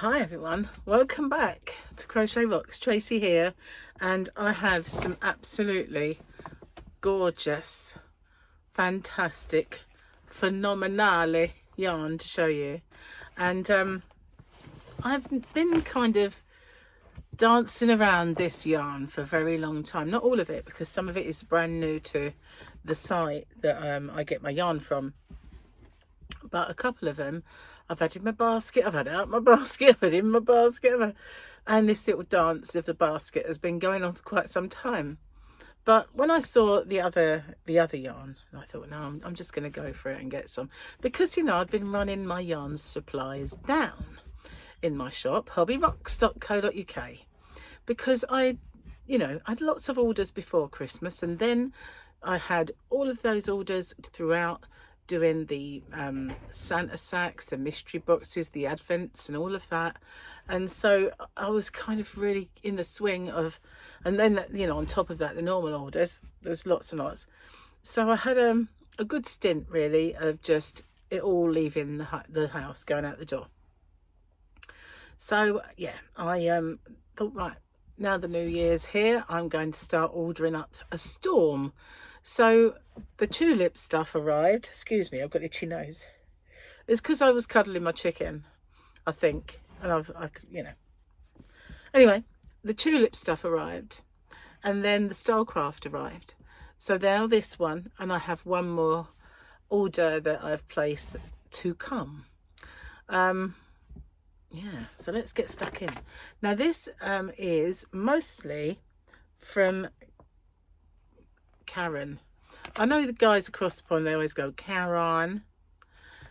Hi everyone, welcome back to Crochet Rocks. Tracy here, and I have some absolutely gorgeous, fantastic, phenomenale yarn to show you. And I've been kind of dancing around this yarn for a very long time. Not all of it, because some of it is brand new to the site that I get my yarn from, but a couple of them I've had in my basket, I've had out my basket, I've had in my basket, and this little dance of the basket has been going on for quite some time. But when I saw the other yarn, I thought, no, I'm just going to go for it and get some, because, you know, I've been running my yarn supplies down in my shop, hobbyrocks.co.uk, because I had lots of orders before Christmas, and then I had all of those orders throughout, doing the Santa sacks, the mystery boxes, the advents and all of that. And so I was kind of really in the swing of, and then, you know, on top of that, the normal orders, there's lots and lots. So I had a good stint really of just it all leaving the house, going out the door. So yeah, I thought, right, now the new year's here, I'm going to start ordering up a storm. So the tulip stuff arrived. Excuse me, I've got itchy nose. It's because I was cuddling my chicken, I think. And you know. Anyway, the tulip stuff arrived. And then the Stylecraft arrived. So now this one, and I have one more order that I've placed to come. Yeah, so let's get stuck in. Now this is mostly from Caron. I know the guys across the pond, they always go Caron.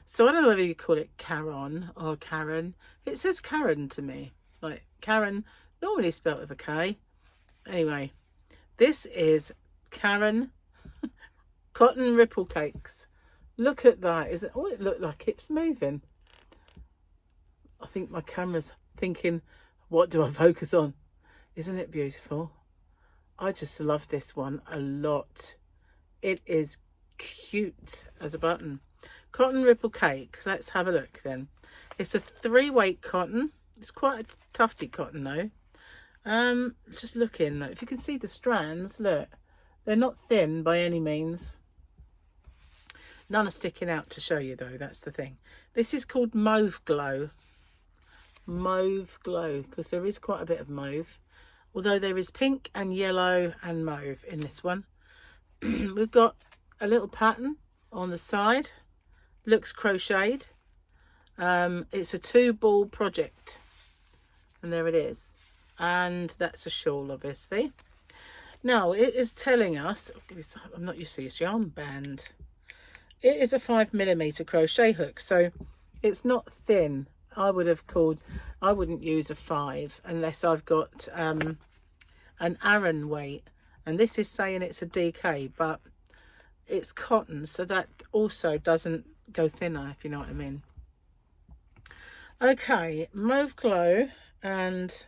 So I don't know whether you call it Caron or Caron. It says Caron to me. Like Caron, normally spelt with a K. Anyway, this is Caron cotton ripple cakes. Look at that. Is it? Oh, it looked like it's moving. I think my camera's thinking, what do I focus on? Isn't it beautiful? I just love this one a lot. It is cute as a button. Cotton ripple cake. Let's have a look then. It's a 3-weight cotton. It's quite a tufty cotton though. Just looking, if you can see the strands, look, they're not thin by any means. None are sticking out to show you though, that's the thing. This is called Mauve Glow. Mauve Glow, because there is quite a bit of mauve. Although there is pink and yellow and mauve in this one. We've got a little pattern on the side. Looks crocheted. It's a 2-ball project. And there it is. And that's a shawl, obviously. Now, it is telling us, I'm not used to this yarn band. It is a 5mm crochet hook. So it's not thin. I wouldn't use a 5 unless I've got an Aran weight, and this is saying it's a DK, but it's cotton, so that also doesn't go thinner, if you know what I mean. Okay, Mauve Glow, and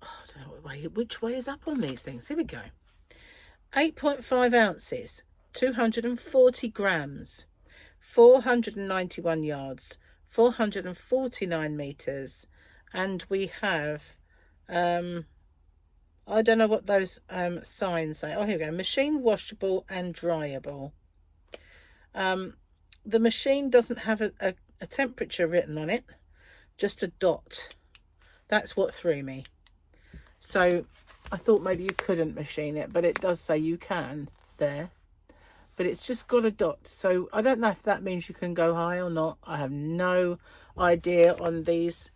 I don't know which way is up on these things. Here we go. 8.5 ounces, 240 grams, 491 yards. 449 meters, and we have I don't know what those signs say. Oh, here we go. Machine washable and dryable. The machine doesn't have a temperature written on it, just a dot. That's what threw me. So I thought maybe you couldn't machine it, but it does say you can there. But it's just got a dot, so I don't know if that means you can go high or not. I have no idea on these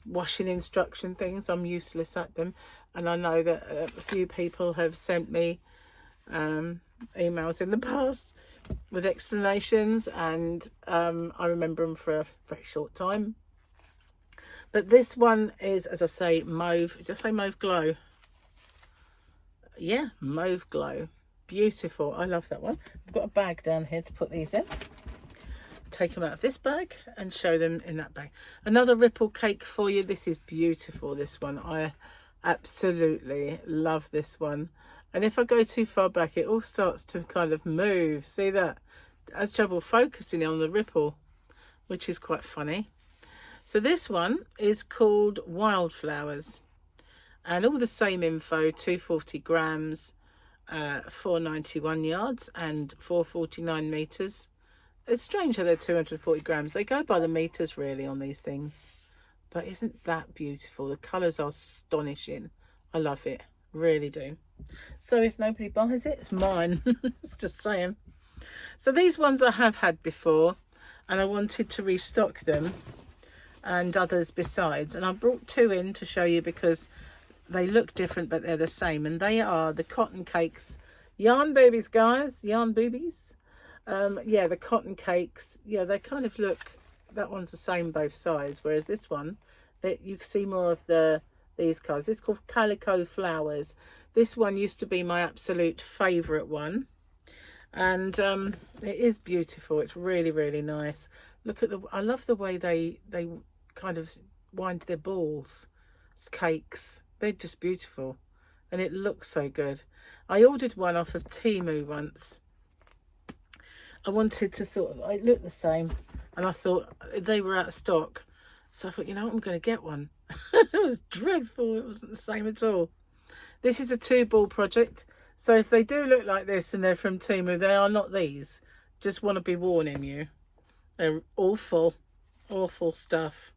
washing instruction things. I'm useless at them, and I know that a few people have sent me emails in the past with explanations, and I remember them for a very short time. But this one is, as I say, mauve. Did I say Mauve Glow? Yeah, Mauve Glow. Beautiful. I love that one. I've got a bag down here to put these in. Take them out of this bag and show them in that bag. Another ripple cake for you. This is beautiful, this one. I absolutely love this one. And if I go too far back, it all starts to kind of move. See that? It has trouble focusing on the ripple, which is quite funny. So this one is called Wildflowers, and all the same info, 240 grams, 491 yards and 449 meters. It's strange how they're 240 grams. They go by the meters really on these things, but isn't that beautiful? The colors are astonishing. I love it, really do. So if nobody buys it, it's mine. It's just saying. So these ones I have had before, and I wanted to restock them and others besides, and I brought two in to show you because they look different but they're the same, and they are the Cotton Cakes yarn boobies, guys. Yarn boobies. Yeah, the Cotton Cakes. Yeah, they kind of look, that one's the same both sides, whereas this one, you can see more of these colours. It's called Calico Flowers. This one used to be my absolute favourite one, and it is beautiful. It's really, really nice. Look at I love the way they kind of wind their balls. It's cakes. They're just beautiful, and it looks so good. I ordered one off of Temu once. I wanted to it looked the same, and I thought they were out of stock, so I thought, you know what, I'm going to get one. It was dreadful. It wasn't the same at all. This is a 2-ball project, so if they do look like this and they're from Temu, they are not these. Just want to be warning you. They're awful stuff.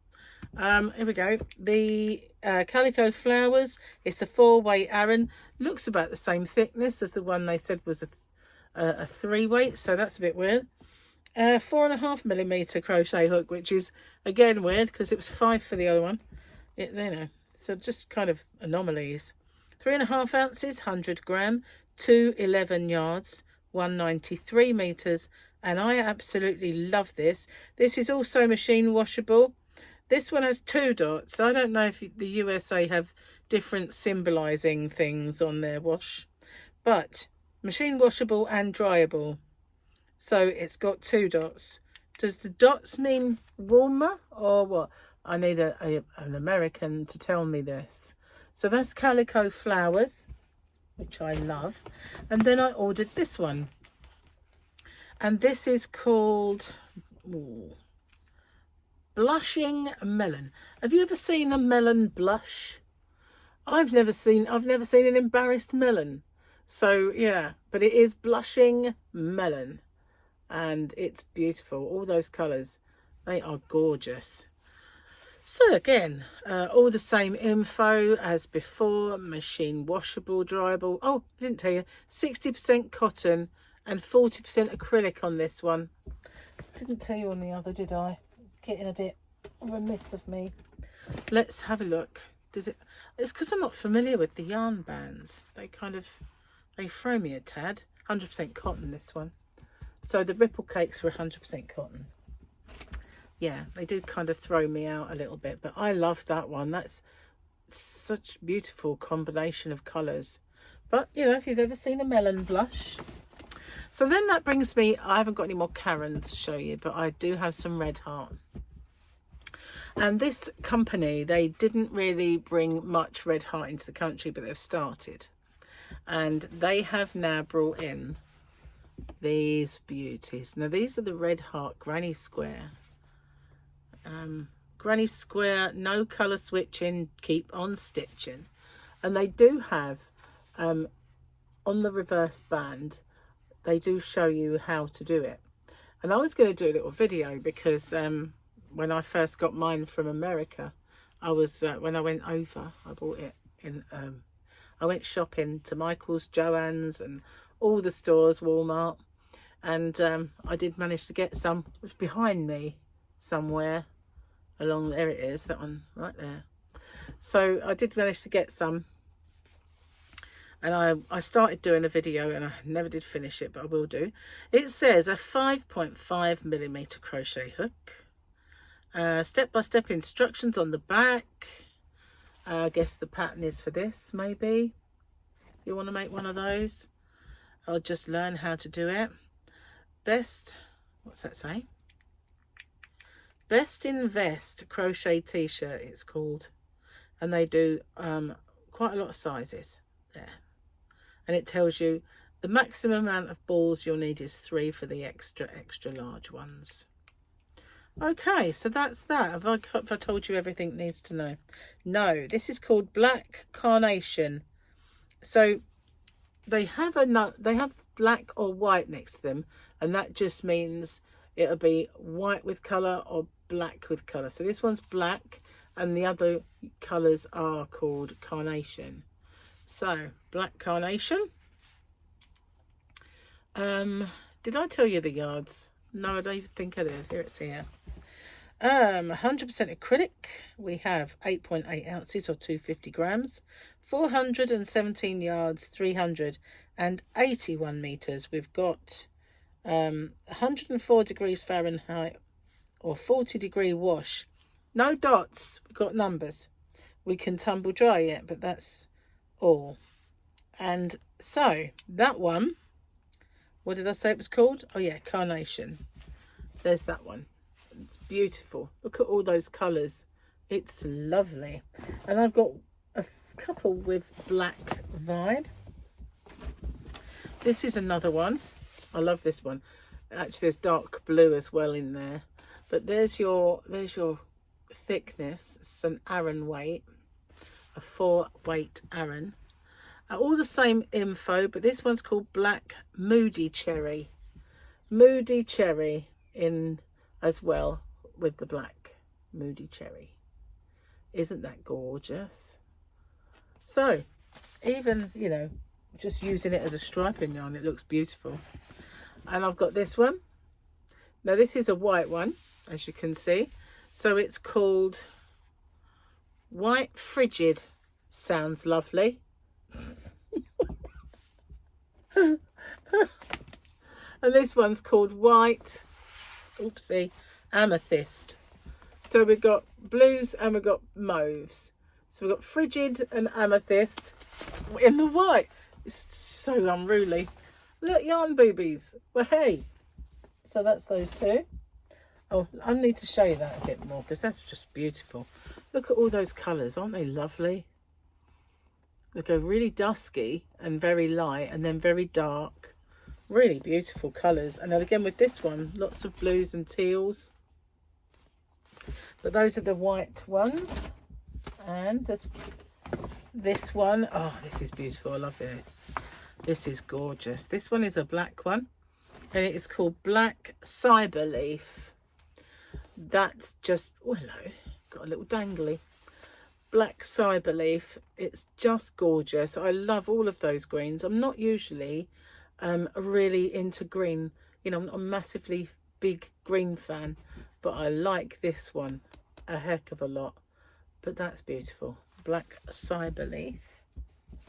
Here we go. The Calico Flowers. It's a 4-weight Aran. Looks about the same thickness as the one they said was a 3-weight, so that's a bit weird. 4.5mm crochet hook, which is again weird because it was 5 for the other one. You know, so just kind of anomalies. 3.5 ounces, 100 gram, 211 yards, 193 meters, and I absolutely love this. This is also machine washable. This one has 2 dots. I don't know if the USA have different symbolizing things on their wash, but machine washable and dryable. So it's got 2 dots. Does the dots mean warmer or what? I need an American to tell me this. So that's Calico Flowers, which I love. And then I ordered this one. And this is called Blushing Melon. Have you ever seen a melon blush? I've never seen an embarrassed melon. So yeah, but it is Blushing Melon. And it's beautiful. All those colours, they are gorgeous. So again, all the same info as before. Machine washable, dryable. Oh, I didn't tell you, 60% cotton and 40% acrylic on this one. Didn't tell you on the other, did I? Getting a bit remiss of me. Let's have a look. Does it? It's because I'm not familiar with the yarn bands. They throw me a tad. 100% cotton, this one. So the ripple cakes were 100% cotton. Yeah, they do kind of throw me out a little bit, but I love that one. That's such a beautiful combination of colours. But, you know, if you've ever seen a melon blush. So then that brings me, I haven't got any more Caron to show you, but I do have some Red Heart. And this company, they didn't really bring much Red Heart into the country, but they've started. And they have now brought in these beauties. Now, these are the Red Heart Granny Square. Granny Square, no colour switching, keep on stitching. And they do have, on the reverse band, they do show you how to do it. And I was going to do a little video because when I first got mine from America, I was, when I went over, I bought it in, I went shopping to Michael's, Joann's and all the stores, Walmart. And I did manage to get some, which is behind me somewhere along, there it is, that one right there. So I did manage to get some, and I started doing a video and I never did finish it, but I will do. It says a 5.5mm crochet hook, step-by-step instructions on the back. I guess the pattern is for this, maybe you want to make one of those. I'll just learn how to do it. Best, what's that say? Best Invest crochet t-shirt it's called, and they do quite a lot of sizes there, and it tells you the maximum amount of balls you'll need is 3 for the extra large ones. Okay, so that's that. Have I told you everything it needs to know? No, this is called Black Carnation. So they have they have black or white next to them, and that just means it'll be white with colour or black with colour. So this one's black, and the other colours are called carnation. So Black Carnation. Did I tell you the yards? No, I don't even think I did. Here it's here. 100% acrylic. We have 8.8 ounces or 250 grams, 417 yards, 381 meters. We've got 104 degrees Fahrenheit or 40-degree wash. No dots. We've got numbers. We can tumble dry it, but that's all. And so that one, what did I say it was called? Oh yeah, Carnation. There's that one. It's beautiful. Look at all those colours. It's lovely. And I've got a couple with black vibe. This is another one. I love this one. Actually, there's dark blue as well in there. But there's your thickness. It's an Aran weight, a 4-weight Aran. All the same info, but this one's called Black Moody Cherry. Moody Cherry in as well with the black Moody Cherry. Isn't that gorgeous? So even, you know, just using it as a striping yarn, it looks beautiful. And I've got this one. Now this is a white one, as you can see. So it's called White Frigid. Sounds lovely. And this one's called White, oopsie, Amethyst. So we've got blues and we've got mauves. So we've got Frigid and Amethyst in the white. It's so unruly. Look, yarn boobies. Well, hey. So that's those two. Oh, I need to show you that a bit more because that's just beautiful. Look at all those colours. Aren't they lovely? They go really dusky and very light and then very dark. Really beautiful colours. And then again with this one, lots of blues and teals. But those are the white ones. And there's this one. Oh, this is beautiful. I love this. This is gorgeous. This one is a black one. And it is called Black Cyberleaf. That's just, oh hello, got a little dangly. Black Cyberleaf. It's just gorgeous. I love all of those greens. I'm not usually really into green. You know, I'm not a massively big green fan, but I like this one a heck of a lot. But that's beautiful. Black Cyberleaf.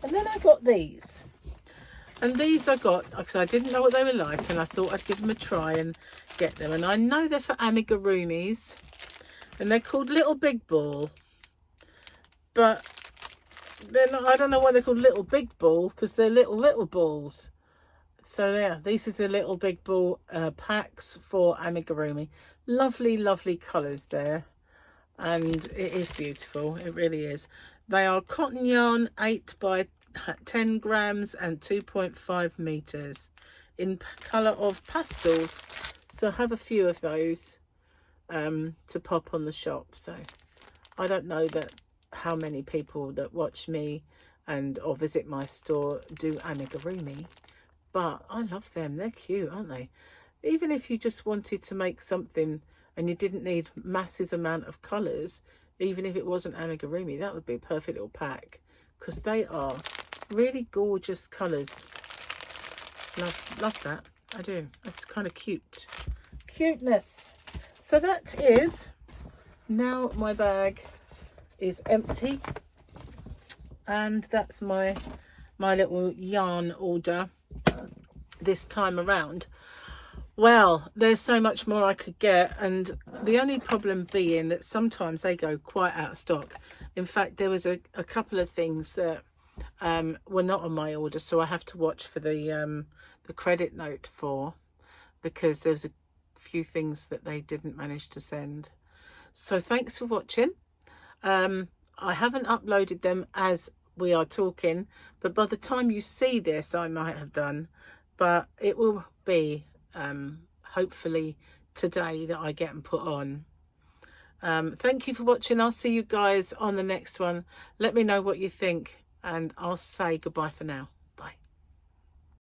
And then I got these. And these I got because I didn't know what they were like, and I thought I'd give them a try and get them. And I know they're for amigurumis, and they're called Little Big Ball. But they're not, I don't know why they're called Little Big Ball, because they're little balls. So yeah, this is a Little Big Ball packs for amigurumi. Lovely, lovely colours there. And it is beautiful. It really is. They are cotton yarn, 8 by 10 grams and 2.5 meters in colour of pastels. So I have a few of those to pop on the shop. So I don't know that how many people that watch me and or visit my store do amigurumi, but I love them. They're cute, aren't they? Even if you just wanted to make something and you didn't need massive amount of colours, even if it wasn't amigurumi, that would be a perfect little pack, because they are really gorgeous colours. Love that. I do. That's kind of cute. Cuteness. So that is, now my bag is empty, and that's my little yarn order this time around. Well, there's so much more I could get, and the only problem being that sometimes they go quite out of stock. In fact, there was a couple of things that were not on my order, so I have to watch for the credit note for, because there's a few things that they didn't manage to send. So thanks for watching. I haven't uploaded them as we are talking, but by the time you see this I might have done, but it will be hopefully today that I get and put on. Thank you for watching. I'll see you guys on the next one. Let me know what you think, and I'll say goodbye for now.